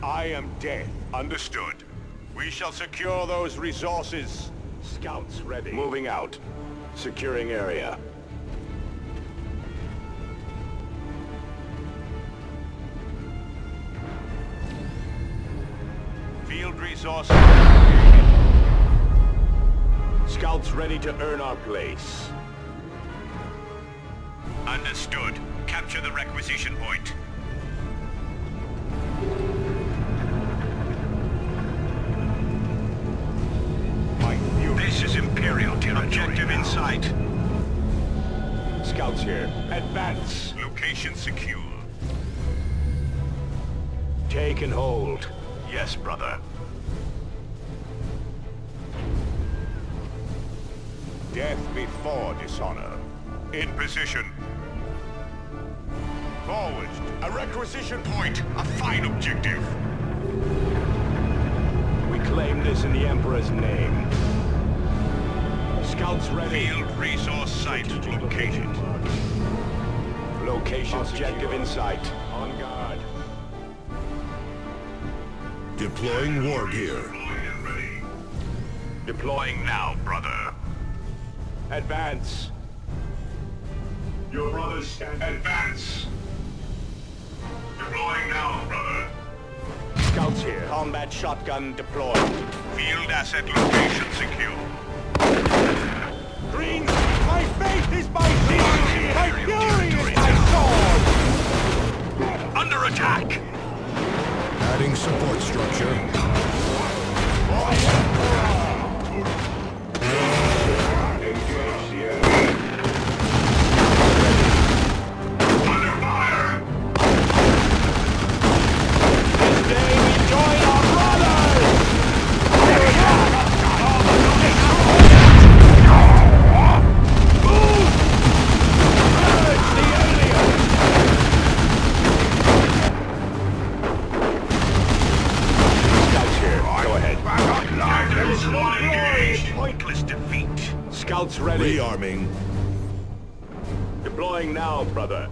I am death. Understood. We shall secure those resources. Scouts ready. Moving out. Securing area. Field resources. Scouts ready to earn our place. Understood. Capture the requisition point. This is Imperial territory. Objective in sight. Scouts here. Advance. Location secure. Take and hold. Yes, brother. Death before dishonor. In position. Forward. A requisition point. A fine objective. We claim this in the Emperor's name. Scouts ready. Field resource site located. Location objective in sight. On guard. Deploying war gear. Deploying now, brother. Advance. Your brothers stand. Advance. Deploying now, brother. Scouts here. Combat shotgun deployed. Field asset location secure. Green, my faith is my shield! My fury is my sword! Under attack! Adding support structure. Under fire! This day we join our brothers! Pointless defeat. Scouts ready. Rearming. Deploying now, brother.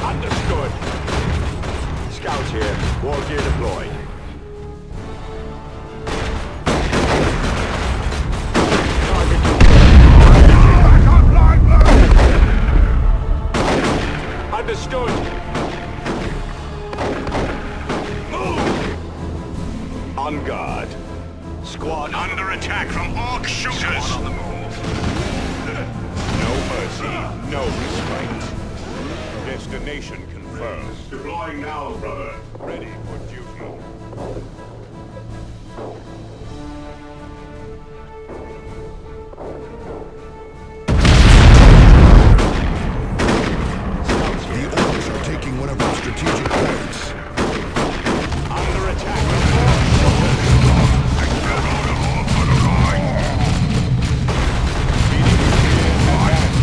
Understood. Scouts here. War gear deployed. Understood. Move! On guard. Squad under attack from Ork shooters. Squad on the move. No mercy, no restraint. Destination confirmed. Deploying now, brother. Ready for duty. One of our strategic points. Under attack.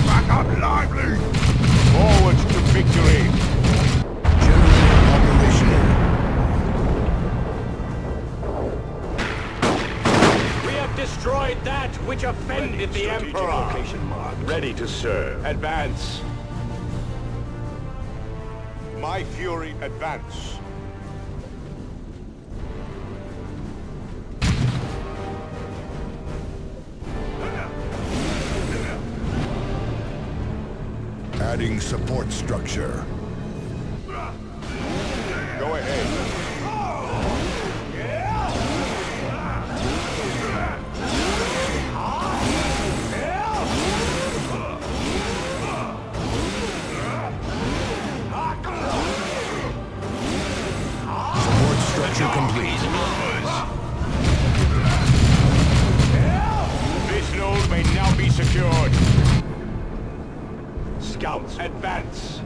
Back up lively. Forward to victory. General operational. We have destroyed that which offended the Emperor. Location marked. Ready to serve. Advance. My fury advance. Adding support structure. Go ahead. Structure complete. This node may now be secured. Scouts, advance.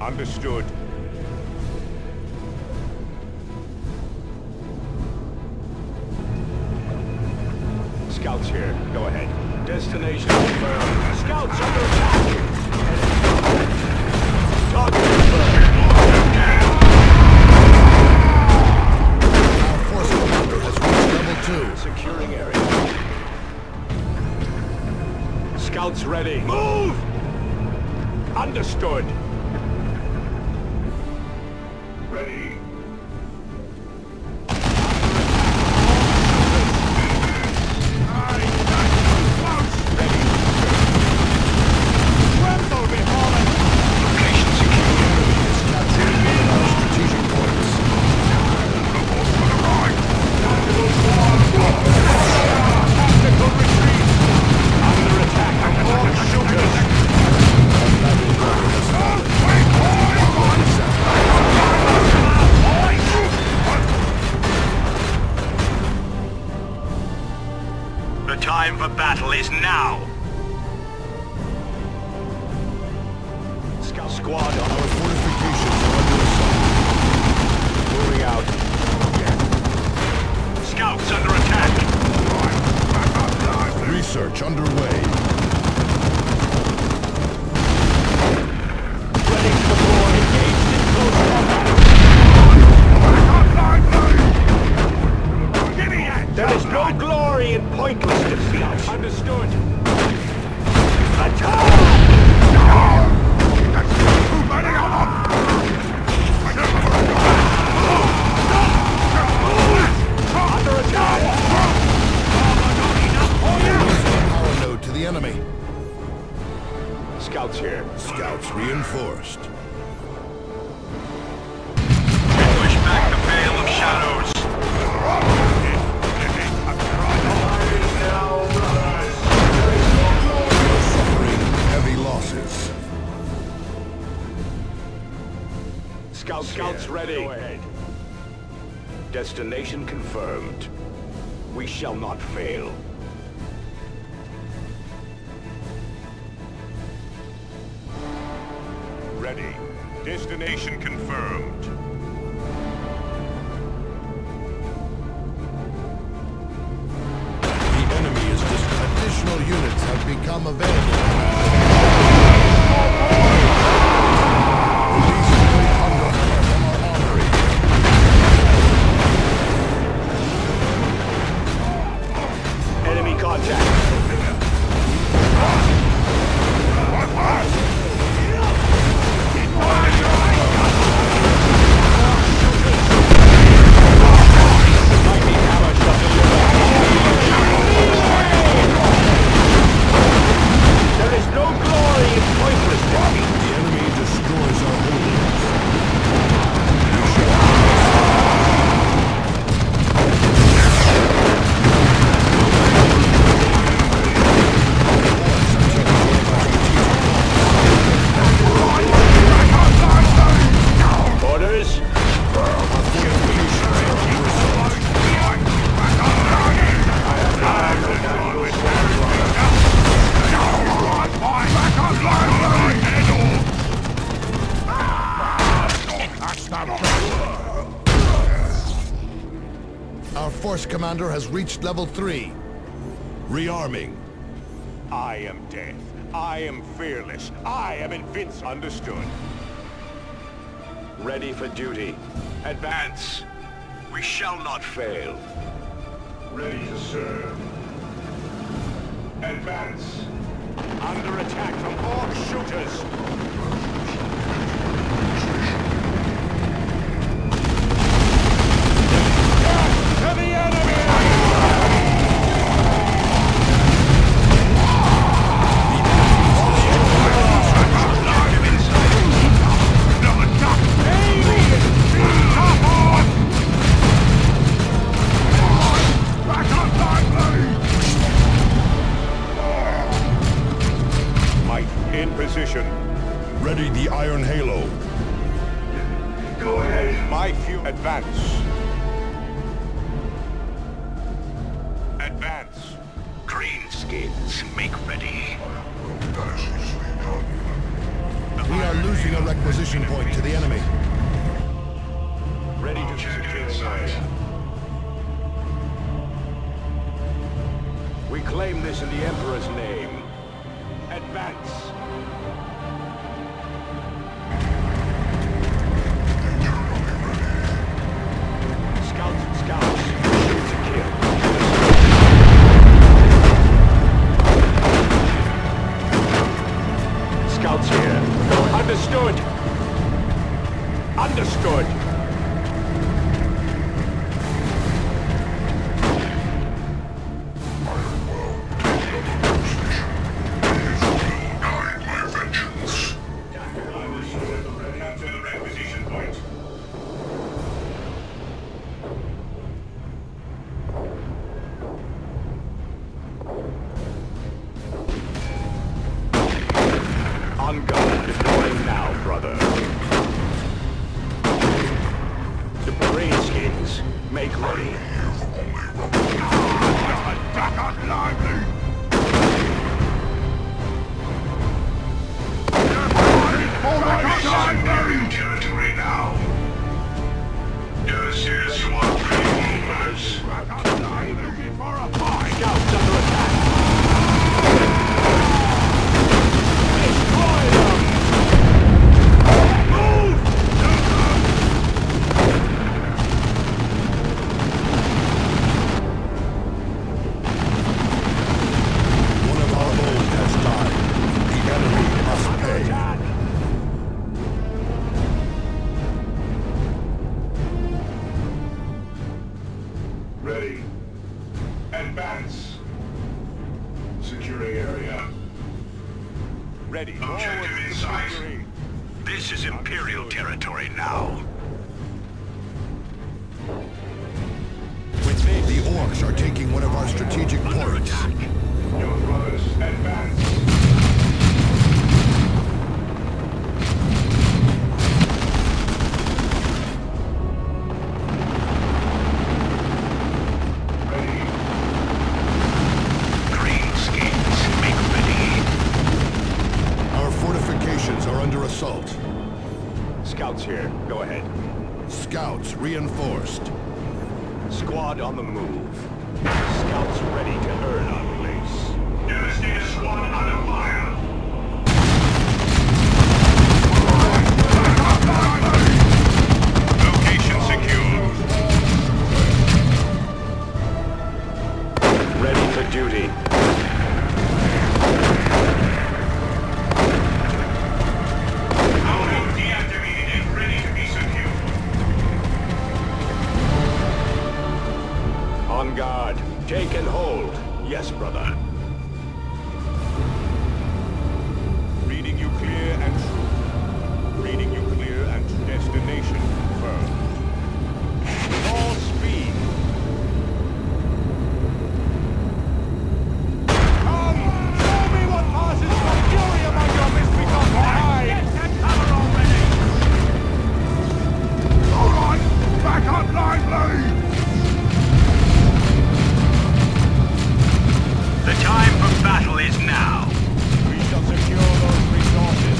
Understood. Scouts here. Go ahead. Destination confirmed. Scouts under attack. Target confirmed. Our force commander has reached level 2. Securing area. Scouts ready. Move! Understood. Ready. The time for battle is now! Scout squad on Our fortifications are under assault. moving out. Scouts under attack! Research underway. Ready to deploy, engaged in close combat! There is no glory in pointless defeat. Understood. Attack! Under attack! Power node to the enemy. Scouts here. Scouts reinforced. Push back the veil of shadows. Suffering heavy losses. Scouts ready. Go ahead. Destination confirmed. We shall not fail. Ready. Destination confirmed. The enemy is just additional units have become available. Release great hunger from our armory. Enemy contact. There is no glory in pointless defeat. The enemy destroys our holdings. Orders? Our force commander has reached level 3. Rearming. I am death. I am fearless. I am invincible. Understood. Ready for duty. Advance. We shall not fail. Ready to serve. Advance. Under attack from Ork shooters. To the enemy! In position. Ready the Iron Halo. Go ahead. My few advance. Advance. Greenskins, make ready. We are are losing a requisition point to the enemy. Ready to secure the area. We claim this in the Emperor's name. Advance. Scouts. Shoot to kill. Scouts here. Understood. Understood. On guard, deploying now, brother. The parade skins, make ready. Back up lively! Imperial territory now. This is what movers. Scouts under attack. Ready. Advance. Securing area. Ready. Objective in sight. This is Imperial territory now. The Orks are taking one of our strategic points. Your brothers, advance. Assault. Scouts here. Go ahead. Scouts reinforced. Squad on the move. Scouts ready to earn our place. Devastator squad under fire. Location secure. Ready for duty. On guard. Take and hold. Yes, brother. Reading you clear and true. Reading you clear and true. Destination confirmed. All speed. Come! Show me what passes for fury among your misbegotten eyes! Get that cover already! Hold on! Back up lively! The time for battle is now. We shall secure those resources.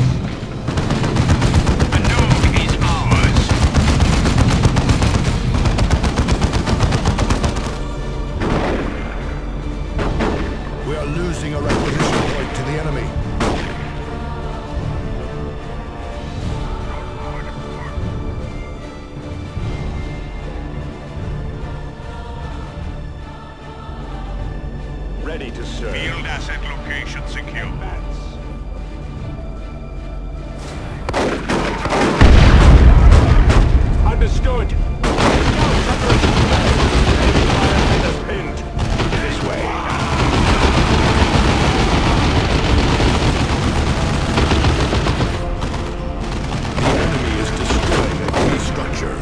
The Nook is ours. We are losing a requisition point to the enemy. Ready to serve. Field asset location secure. Understood. Scouts under attack. Enemy fire is pinned. This way. The enemy is destroying a key structure.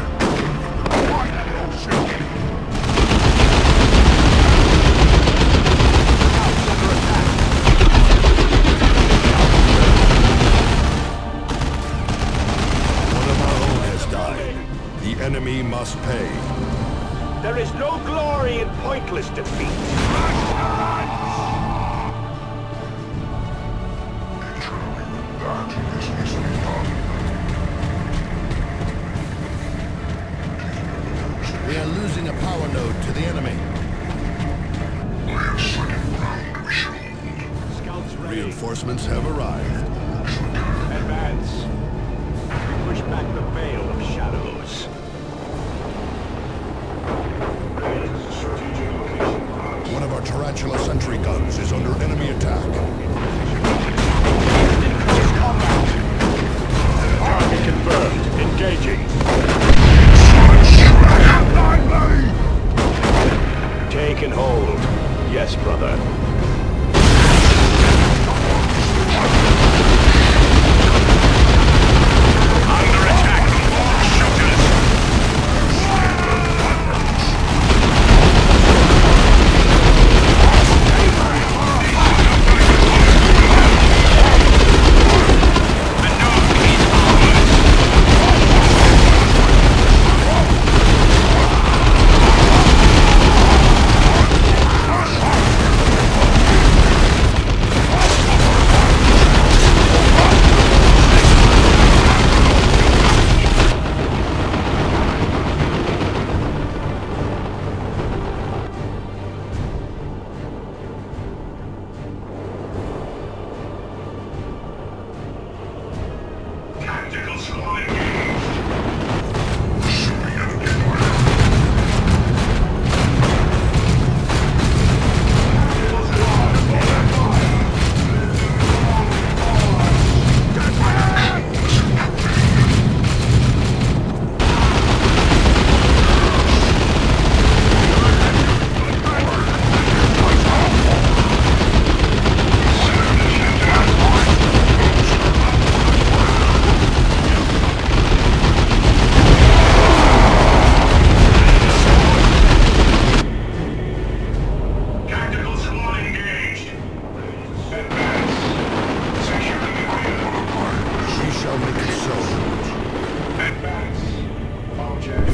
The enemy must pay. There is no glory in pointless defeat. That is beyond power node to the enemy. I have second round we shall hold. Scouts ready. Reinforcements have arrived. Advance. Push back the veil of shadows. One of our tarantula sentry guns is under enemy attack. In close combat. Target confirmed. Engaging. Take and hold. Yes, brother. Under attack from all shooters. The North is ours. Tactical squad engaged. Pursuing enemy fire. Tactical squad falling fire. Tactical squad engaged. Advance. Securing the field. We shall make it so. Advance. Object.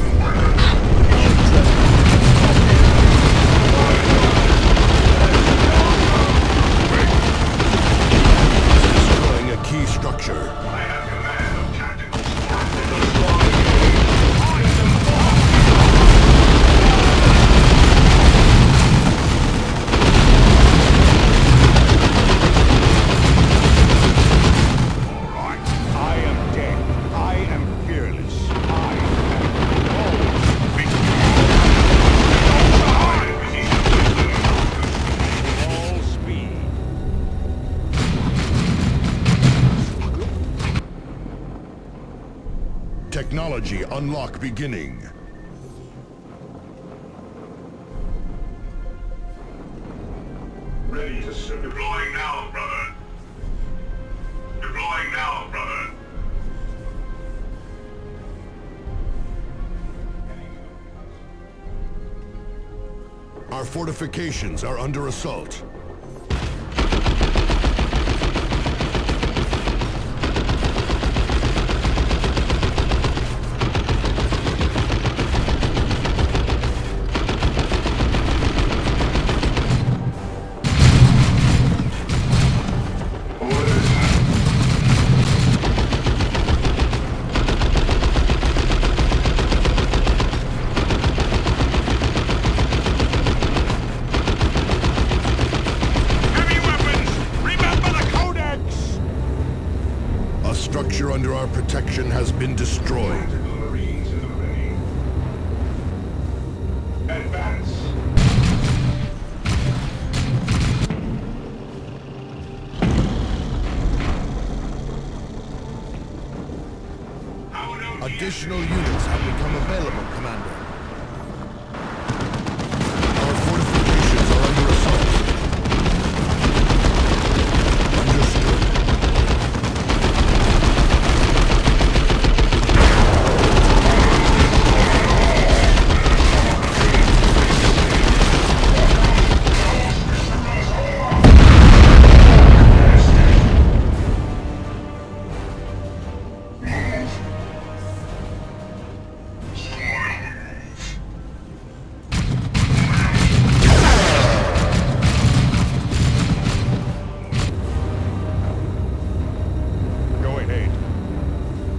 Destroying a key structure. I have command of tactical squad. Tactical squad engaged. Find them all. I am dead. I am fearless. I am all speed. Technology unlock beginning. Ready to serve. Deploying now, brother. Deploying now, brother. Our fortifications are under assault. Heavy weapons! Remember the codex! A structure under our protection has been destroyed. Marines in the ready. Advance. Additional units have become available, Commander. Our fortifications are under assault. Understood.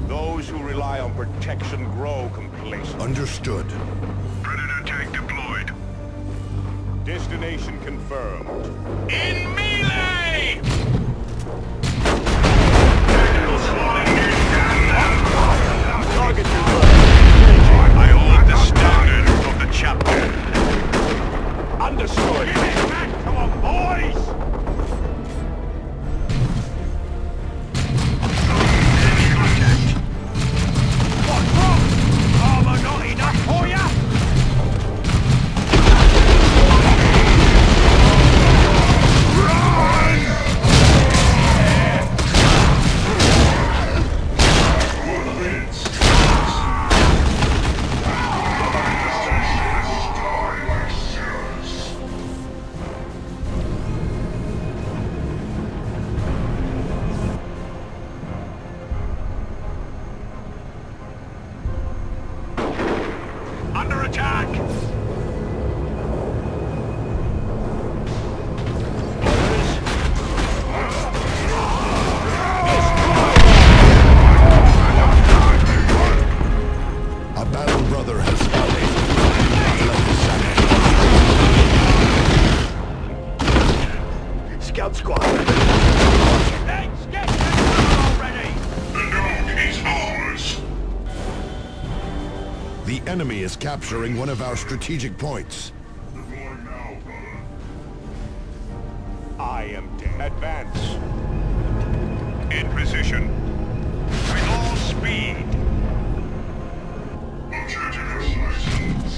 Those who rely on protection grow complacent. Understood. Predator tank deployed. Destination confirmed. In melee! Target confirmed. I hold the standard of the chapter. Understood. Come on, boys! What's wrong? Armor not enough for ya? Under attack! A battle brother has fallen. Scout squad. Thanks, get already! The dog is ours. The enemy is capturing one of our strategic points. Deploying now, brother. I am dead. Advance. In position. With all speed. Objective is license.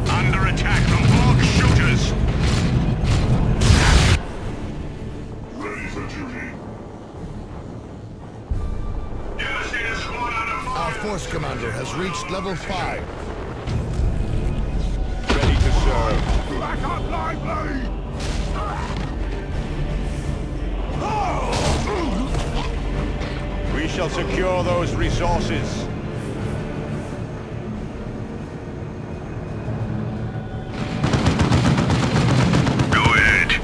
Under attack from Ork shooters. Ready for duty. Devastator squad under fire! Our force commander has reached level 5. Ready to serve. Back up lively! We shall secure those resources. Go ahead.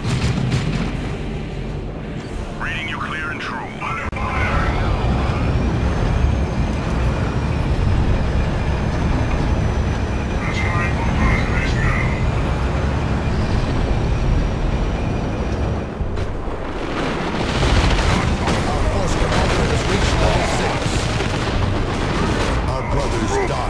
Reading you clear and true. Under fire! The time for battle is now. Our force commander has reached level 6. Our brothers die.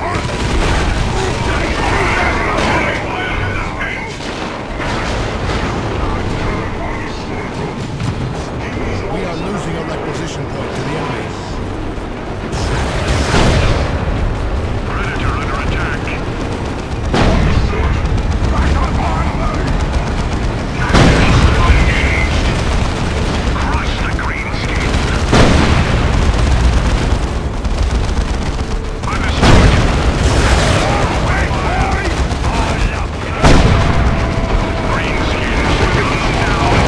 We are losing a requisition point to the enemy. Predator under attack. Crush the green skin. Understood. Green skin guns down.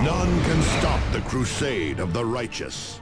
None can stop the crusade of the righteous.